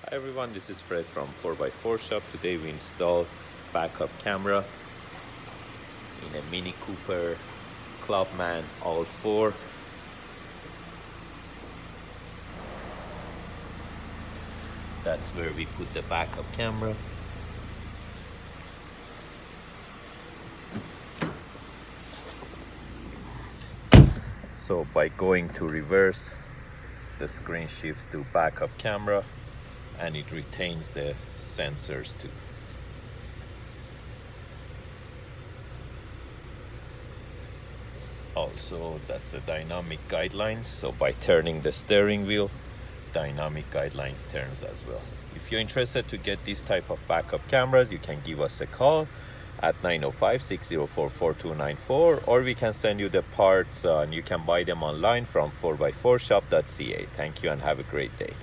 Hi everyone, this is Fred from 4x4 Shop. Today we install backup camera in a Mini Cooper Clubman all 4. That's where we put the backup camera. So by going to reverse, the screen shifts to backup camera and it retains the sensors too. Also, that's the dynamic guidelines. So by turning the steering wheel, dynamic guidelines turns as well. If you're interested to get this type of backup cameras, you can give us a call at 905-604-4294, or we can send you the parts and you can buy them online from 4x4shop.ca. Thank you and have a great day.